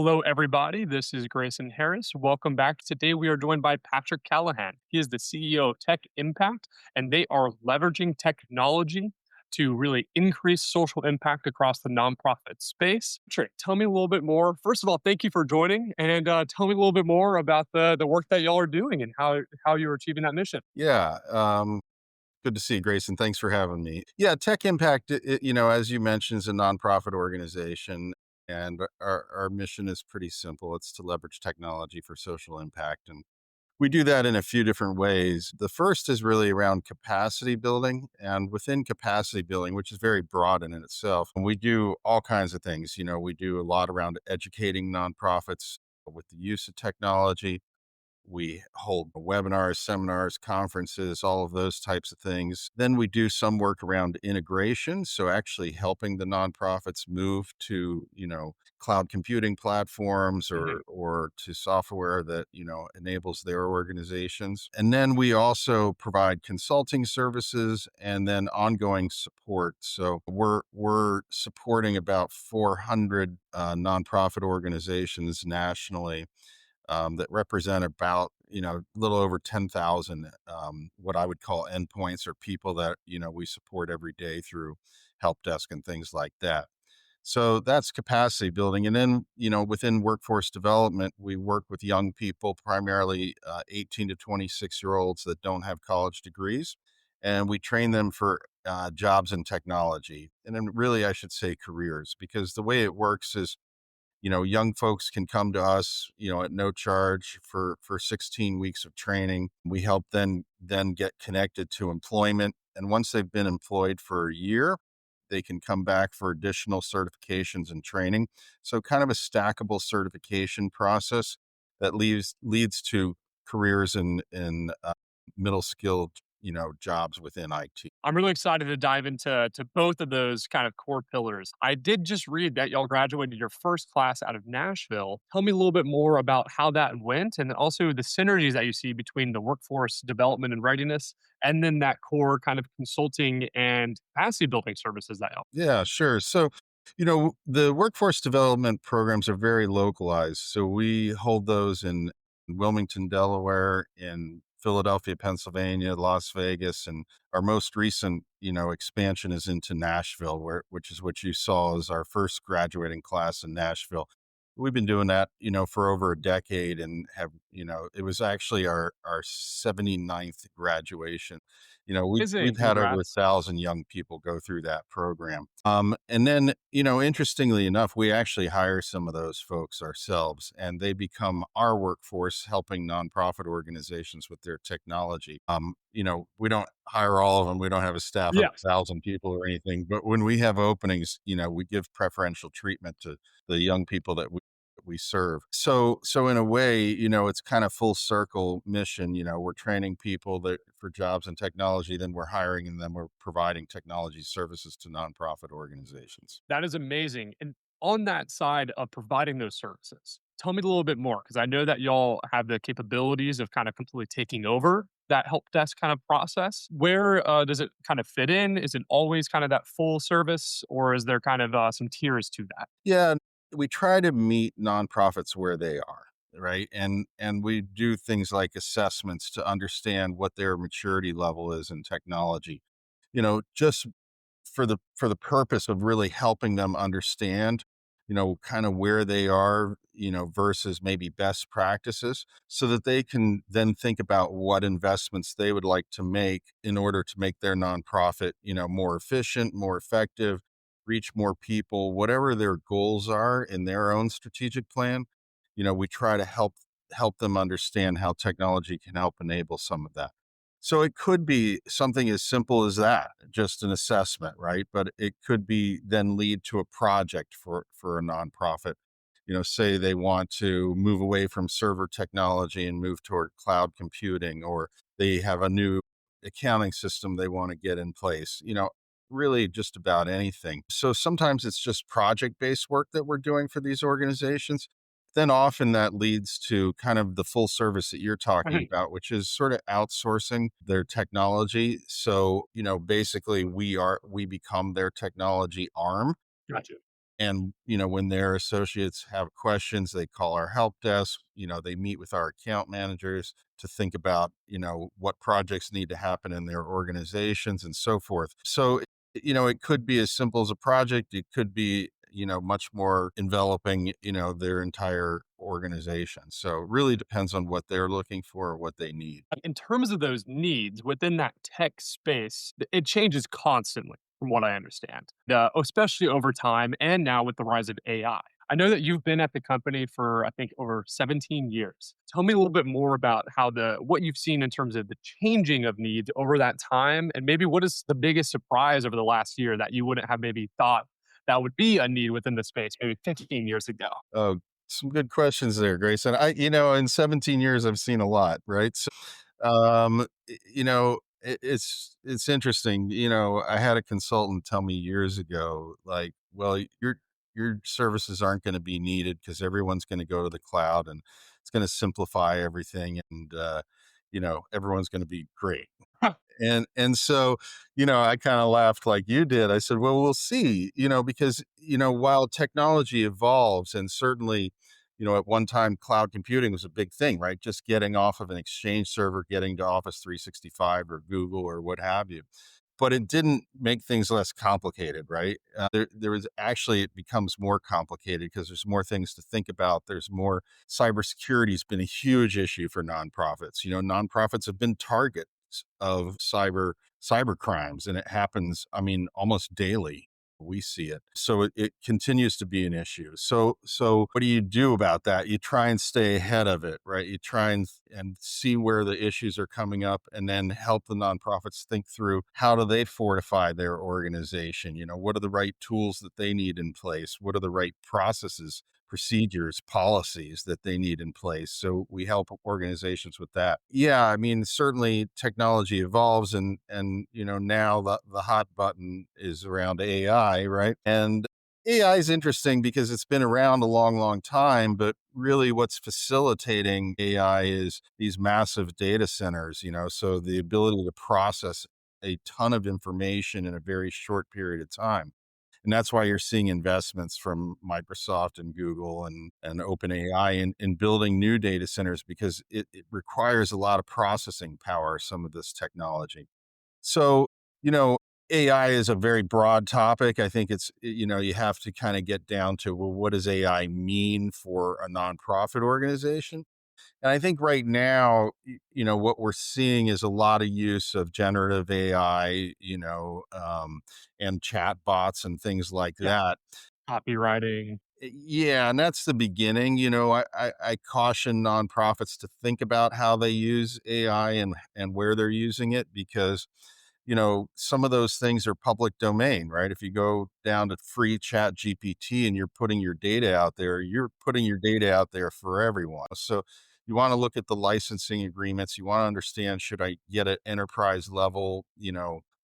Hello, everybody. This is Grayson Harris. Welcome back. Today, we are joined by Patrick Callahan. He is the CEO of Tech Impact, and they are leveraging technology to really increase social impact across the nonprofit space. Patrick, tell me a little bit more. First of all, thank you for joining, and tell me a little bit more about the work that y'all are doing and how you're achieving that mission. Yeah, good to see you, Grayson. Thanks for having me. Yeah, Tech Impact, as you mentioned, is a nonprofit organization, and our mission is pretty simple. It's to leverage technology for social impact, and we do that in a few different ways. The first is really around capacity building, and within capacity building, which is very broad in itself, we do all kinds of things. We do a lot around educating nonprofits with the use of technology. We hold webinars, seminars, conferences, all of those types of things. Then we do some work around integration. So actually helping the nonprofits move to, cloud computing platforms Mhm. or to software that, enables their organizations. And then we also provide consulting services and then ongoing support. So we're supporting about 400 nonprofit organizations nationally that represent about a little over 10,000 what I would call endpoints or people that we support every day through help desk and things like that. So that's capacity building, and then within workforce development, we work with young people, primarily 18 to 26 year olds that don't have college degrees, and we train them for jobs in technology, and then really I should say careers, because the way it works is young folks can come to us, at no charge for 16 weeks of training. We help then get connected to employment. And once they've been employed for a year, they can come back for additional certifications and training. So kind of a stackable certification process that leads to careers in middle skilled, jobs within IT. I'm really excited to dive into both of those kind of core pillars. I did just read that y'all graduated your first class out of Nashville. Tell me a little bit more about how that went and then also the synergies that you see between the workforce development and readiness and then that core kind of consulting and capacity building services that y'all. Yeah, sure. So, the workforce development programs are very localized. So we hold those in Wilmington, Delaware, in Philadelphia, Pennsylvania, Las Vegas, and our most recent, expansion is into Nashville, which is what you saw as our first graduating class in Nashville. We've been doing that, for over a decade and have, it was actually our 79th graduation. We've Amazing. had over a Congrats. thousand young people go through that program. And then, interestingly enough, we actually hire some of those folks ourselves, and they become our workforce, helping nonprofit organizations with their technology. We don't hire all of them. We don't have a staff of Yes. 1,000 people or anything, but when we have openings, we give preferential treatment to the young people that we serve. So in a way, it's kind of full circle mission. We're training people that for jobs in technology, then we're hiring, and then we're providing technology services to nonprofit organizations. That is amazing. And on that side of providing those services, tell me a little bit more because I know that y'all have the capabilities of kind of completely taking over that help desk kind of process. Where does it kind of fit in? Is it always kind of that full service, or is there kind of some tiers to that? Yeah, we try to meet nonprofits where they are, right? And we do things like assessments to understand what their maturity level is in technology. Just for the purpose of really helping them understand, kind of where they are, versus maybe best practices, so that they can then think about what investments they would like to make in order to make their nonprofit, more efficient, more effective, reach more people, whatever their goals are in their own strategic plan. We try to help them understand how technology can help enable some of that. So it could be something as simple as that, just an assessment, right? But it could be then lead to a project for a nonprofit. Say they want to move away from server technology and move toward cloud computing, or they have a new accounting system they want to get in place. Really just about anything. So sometimes it's just project-based work that we're doing for these organizations. Then often that leads to kind of the full service that you're talking about, which is sort of outsourcing their technology. So, basically we become their technology arm. Gotcha. And, when their associates have questions, they call our help desk, they meet with our account managers to think about, what projects need to happen in their organizations and so forth. So, it could be as simple as a project. It could be, much more enveloping, their entire organization. So it really depends on what they're looking for or what they need. In terms of those needs within that tech space, it changes constantly from what I understand, especially over time and now with the rise of AI. I know that you've been at the company for, I think, over 17 years. Tell me a little bit more about what you've seen in terms of the changing of needs over that time, and maybe what is the biggest surprise over the last year that you wouldn't have maybe thought that would be a need within the space maybe 15 years ago. Oh, some good questions there, Grace. And in 17 years, I've seen a lot, right? So, it's interesting. I had a consultant tell me years ago, like, well, your services aren't going to be needed because everyone's going to go to the cloud and it's going to simplify everything, and everyone's going to be great. And so, I kinda laughed like you did. I said, "Well, we'll see," because, while technology evolves and certainly, at one time, cloud computing was a big thing, right? Just getting off of an Exchange server, getting to Office 365 or Google or what have you. But it didn't make things less complicated, right? There was actually it becomes more complicated because there's more things to think about. There's more cybersecurity has been a huge issue for nonprofits. Nonprofits have been targets of cyber crimes, and it happens, I mean, almost daily. We see it. So it continues to be an issue. So what do you do about that? You try and stay ahead of it, right? You try and see where the issues are coming up and then help the nonprofits think through how do they fortify their organization? What are the right tools that they need in place? What are the right processes, procedures, policies that they need in place? So we help organizations with that. Yeah, I mean, certainly technology evolves, and now the hot button is around AI, right? And AI is interesting because it's been around a long, long time, but really what's facilitating AI is these massive data centers, so the ability to process a ton of information in a very short period of time. And that's why you're seeing investments from Microsoft and Google and OpenAI in building new data centers because it requires a lot of processing power, some of this technology. So, you know, AI is a very broad topic. I think you have to kind of get down to, well, what does AI mean for a nonprofit organization? And I think right now, what we're seeing is a lot of use of generative AI, and chat bots and things like Yeah, that. copywriting. Yeah, and that's the beginning. I caution nonprofits to think about how they use AI and where they're using it because some of those things are public domain, right? If you go down to free chat GPT and you're putting your data out there, you're putting your data out there for everyone. So you want to look at the licensing agreements. You want to understand, should I get an enterprise level,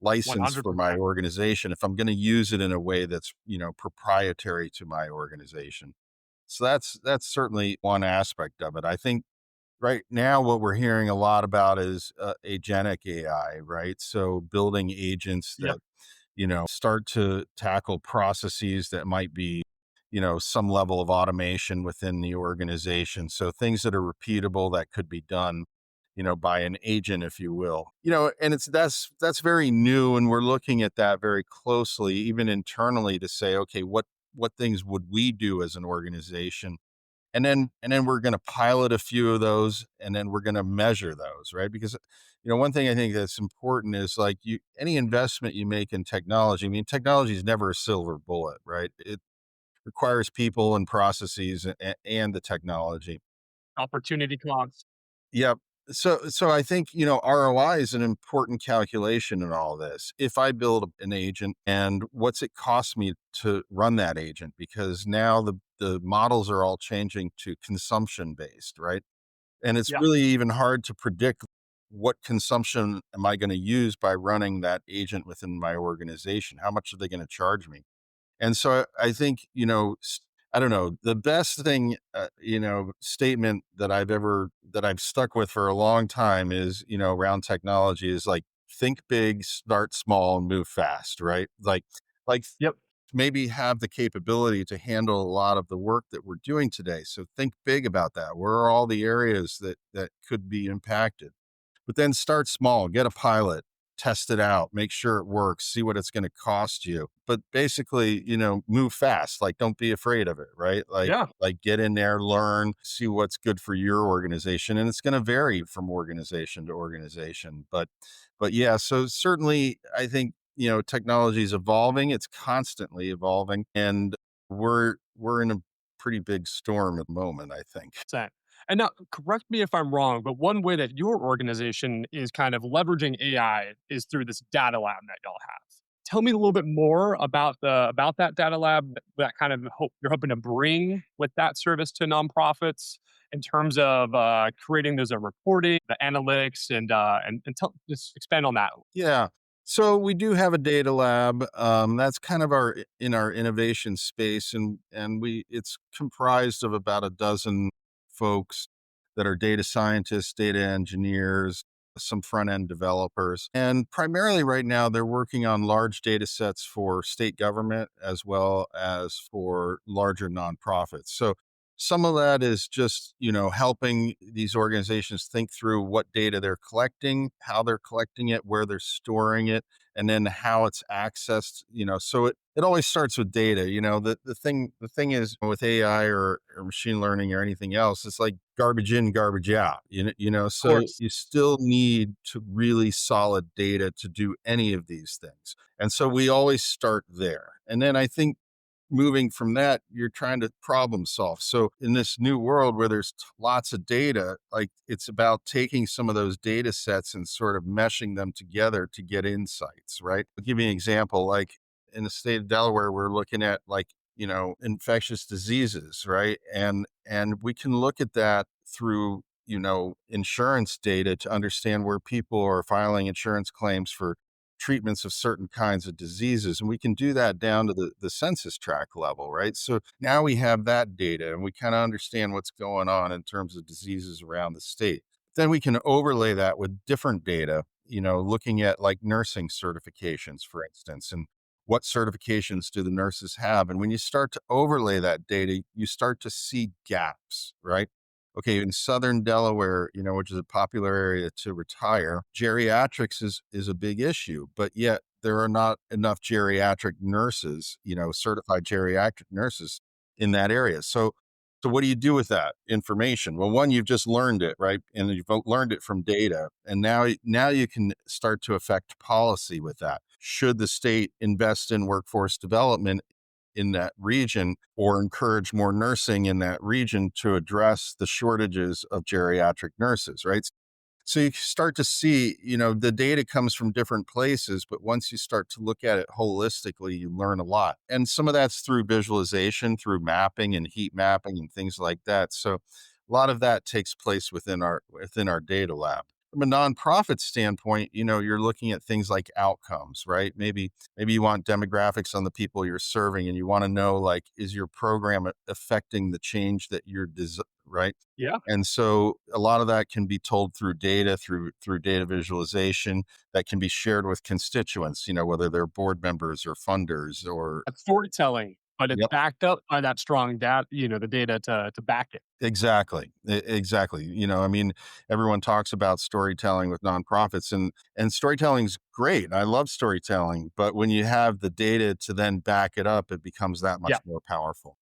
license for my 100%. organization if I'm going to use it in a way that's, proprietary to my organization. So that's certainly one aspect of it. I think right now, what we're hearing a lot about is agentic AI, right? So building agents Yep. that, start to tackle processes that might be, some level of automation within the organization. So things that are repeatable that could be done, by an agent, if you will. And that's very new. And we're looking at that very closely, even internally to say, okay, what things would we do as an organization, and then we're gonna pilot a few of those, and then we're gonna measure those, right? Because, one thing I think that's important is, like, any investment you make in technology, I mean, technology is never a silver bullet, right? It requires people and processes and the technology. Opportunity cost. Yep. So I think, ROI is an important calculation in all this. If I build an agent, and what's it cost me to run that agent? Because now the models are all changing to consumption based, right? And it's Yeah. really even hard to predict what consumption am I going to use by running that agent within my organization? How much are they going to charge me? And so I think, I don't know, the best thing, statement that I've stuck with for a long time is, around technology is like, think big, start small, and move fast, right? Like, Yep. maybe have the capability to handle a lot of the work that we're doing today. So think big about that. Where are all the areas that could be impacted? But then start small, get a pilot, test it out, make sure it works, see what it's going to cost you. But basically, move fast. Like don't be afraid of it, right? Yeah. Like get in there, learn, see what's good for your organization, and it's going to vary from organization to organization. But yeah, so certainly I think, technology is evolving, it's constantly evolving, and we're in a pretty big storm at the moment, I think. Percent. And now, correct me if I'm wrong, but one way that your organization is kind of leveraging AI is through this data lab that y'all have. Tell me a little bit more about that data lab that kind of hope you're hoping to bring with that service to nonprofits in terms of creating those reporting, the analytics, and just expand on that. Yeah. So we do have a data lab. That's kind of in our innovation space, and we it's comprised of about a dozen folks that are data scientists, data engineers, some front end developers, and primarily right now they're working on large data sets for state government as well as for larger nonprofits. So some of that is just, helping these organizations think through what data they're collecting, how they're collecting it, where they're storing it, and then how it's accessed. So it always starts with data. The thing is with AI or machine learning or anything else, it's like garbage in, garbage out. Of So course. you still need to really solid data to do any of these things. And so we always start there. And then I think moving from that, you're trying to problem solve. So in this new world where there's lots of data, like it's about taking some of those data sets and sort of meshing them together to get insights, right? I'll give you an example. Like in the state of Delaware, we're looking at like, infectious diseases, right? And we can look at that through, insurance data to understand where people are filing insurance claims for treatments of certain kinds of diseases. And we can do that down to the census tract level, right? So now we have that data and we kind of understand what's going on in terms of diseases around the state. Then we can overlay that with different data, looking at like nursing certifications, for instance, and what certifications do the nurses have? And when you start to overlay that data, you start to see gaps, right? Okay, in Southern Delaware, which is a popular area to retire, geriatrics is a big issue, but yet there are not enough geriatric nurses, certified geriatric nurses in that area. So what do you do with that information? Well, one, you've just learned it, right? And you've learned it from data. And now you can start to affect policy with that. Should the state invest in workforce development in that region or encourage more nursing in that region to address the shortages of geriatric nurses, right? So you start to see, the data comes from different places, but once you start to look at it holistically, you learn a lot. And some of that's through visualization, through mapping and heat mapping and things like that. So a lot of that takes place within our data lab. From a nonprofit standpoint, you're looking at things like outcomes, right? Maybe you want demographics on the people you're serving and you want to know like, is your program affecting the change that right? Yeah. And so a lot of that can be told through data, through data visualization that can be shared with constituents, whether they're board members or funders or That's storytelling, but it's yep, backed up by that strong data, the data to back it. exactly. Exactly. I mean, everyone talks about storytelling with nonprofits and storytelling's great. I love storytelling, but when you have the data to then back it up, it becomes that Yeah. much more powerful.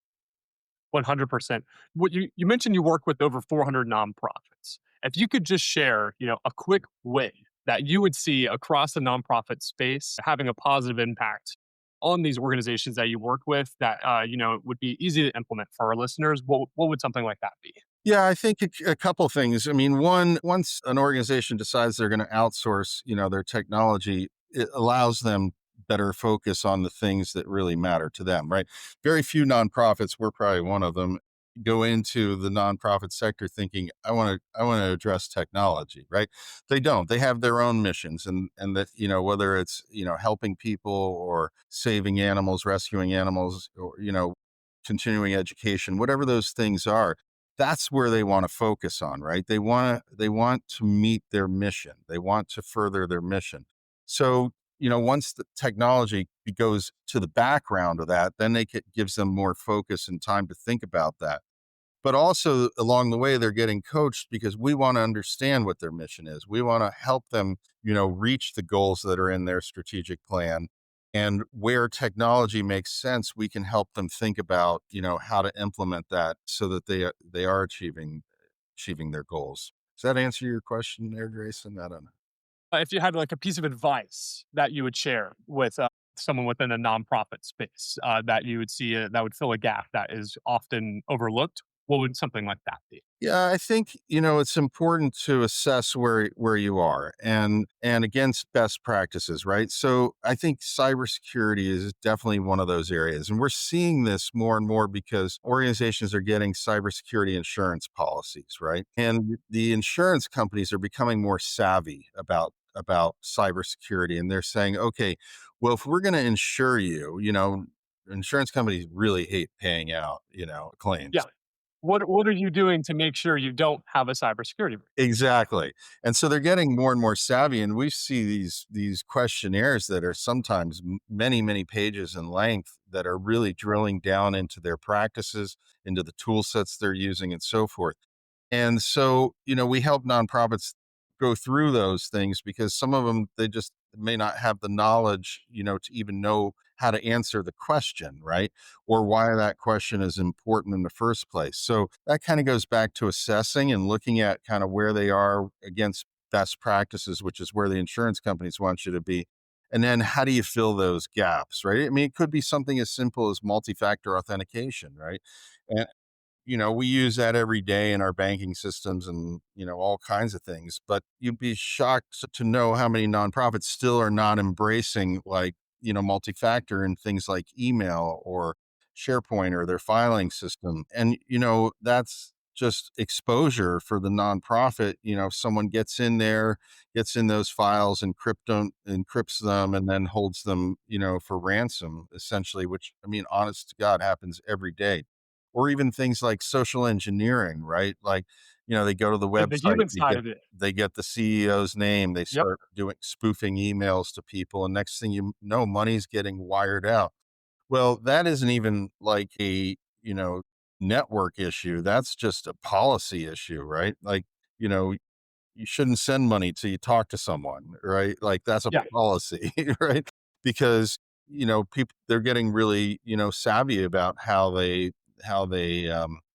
100%. What you mentioned you work with over 400 nonprofits. If you could just share, a quick way that you would see across the nonprofit space having a positive impact on these organizations that you work with that would be easy to implement for our listeners, what would something like that be? Yeah, I think a couple things. I mean, one, once an organization decides they're going to outsource, their technology, it allows them better focus on the things that really matter to them, right? Very few nonprofits, we're probably one of them, go into the nonprofit sector thinking, I want to address technology, right? They don't. They have their own missions and that, whether it's, helping people or saving animals, rescuing animals, or, continuing education, whatever those things are, that's where they want to focus on, right? They want to meet their mission. They want to further their mission. So, once the technology goes to the background of that, then gives them more focus and time to think about that. But also along the way, they're getting coached because we want to understand what their mission is. We want to help them, reach the goals that are in their strategic plan. And where technology makes sense, we can help them think about, how to implement that so that they are achieving their goals. Does that answer your question there, Grayson? I don't know. If you had like a piece of advice that you would share with someone within a nonprofit space that you would see that would fill a gap that is often overlooked, what would something like that be? Yeah, I think, it's important to assess where you are and against best practices, right? So I think cybersecurity is definitely one of those areas. And we're seeing this more and more because organizations are getting cybersecurity insurance policies, right? And the insurance companies are becoming more savvy about cybersecurity. And they're saying, okay, well, if we're going to insure you, insurance companies really hate paying out, Yeah. claims. What are you doing to make sure you don't have a cybersecurity breach? Exactly. And so they're getting more and more savvy, and we see these questionnaires that are sometimes many, many pages in length that are really drilling down into their practices, into the tool sets they're using and so forth. And so, we help nonprofits go through those things because some of them, they just may not have the knowledge, to even know how to answer the question, right? Or why that question is important in the first place. So that kind of goes back to assessing and looking at kind of where they are against best practices, which is where the insurance companies want you to be. And then how do you fill those gaps, right? I mean, it could be something as simple as multi-factor authentication, right? We use that every day in our banking systems and, all kinds of things. But you'd be shocked to know how many nonprofits still are not embracing like, multi-factor and things like email or SharePoint or their filing system. And, that's just exposure for the nonprofit. If someone gets in there, gets in those files, encrypts them, and then holds them, for ransom, essentially, which I mean, honest to God, happens every day. Or even things like social engineering, right? Like, they go to the The website, human side of it. they get the CEO's name, they Yep. start doing spoofing emails to people, and next thing you know, money's getting wired out. Well, that isn't even like a, network issue. That's just a policy issue, right? Like, you know, you shouldn't send money till you talk to someone, right? Like that's a Yeah. policy, right? Because, people they're getting really, savvy about how they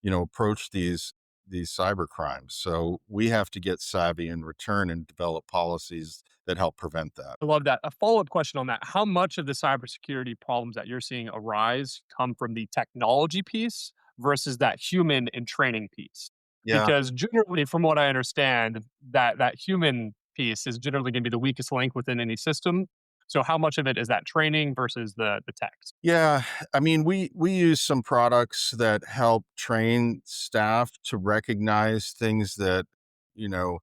approach these cyber crimes. So we have to get savvy in return and develop policies that help prevent that. I love that. A follow-up question on that. How much of the cybersecurity problems that you're seeing arise come from the technology piece versus that human and training piece? Yeah. Because generally, from what I understand, that human piece is generally gonna be the weakest link within any system. So how much of it is that training versus the tech? Yeah, I mean, we use some products that help train staff to recognize things that,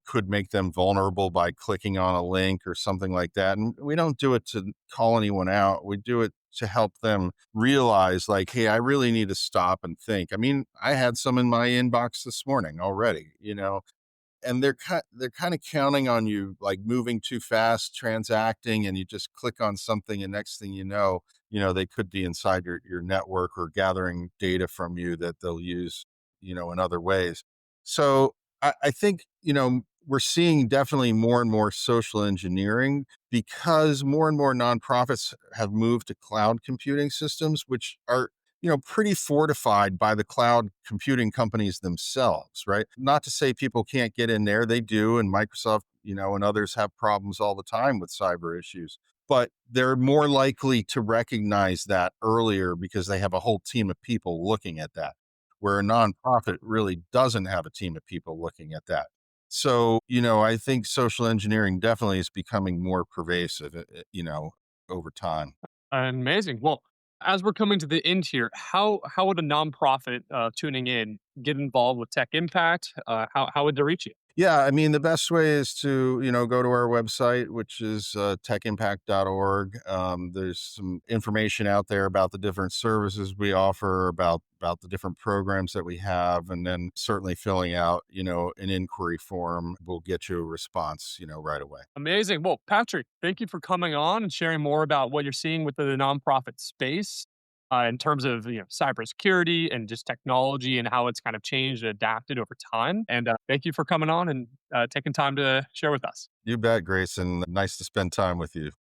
could make them vulnerable by clicking on a link or something like that. And we don't do it to call anyone out. We do it to help them realize like, hey, I really need to stop and think. I mean, I had some in my inbox this morning already, and they're kind of counting on you like moving too fast, transacting, and you just click on something, and next thing they could be inside your network or gathering data from you that they'll use, in other ways. So I think, we're seeing definitely more and more social engineering because more and more nonprofits have moved to cloud computing systems, which are pretty fortified by the cloud computing companies themselves, right? Not to say people can't get in there, they do, and Microsoft, and others have problems all the time with cyber issues. But they're more likely to recognize that earlier because they have a whole team of people looking at that, where a nonprofit really doesn't have a team of people looking at that. So, I think social engineering definitely is becoming more pervasive, over time. Amazing. Well, as we're coming to the end here, how would a nonprofit tuning in get involved with Tech Impact? How would they reach you? Yeah, I mean, the best way is to, go to our website, which is techimpact.org. There's some information out there about the different services we offer, about the different programs that we have, and then certainly filling out, an inquiry form will get you a response, right away. Amazing. Well, Patrick, thank you for coming on and sharing more about what you're seeing with the nonprofit space in terms of cybersecurity and just technology and how it's kind of changed and adapted over time. And thank you for coming on and taking time to share with us. You bet, Grace, and nice to spend time with you.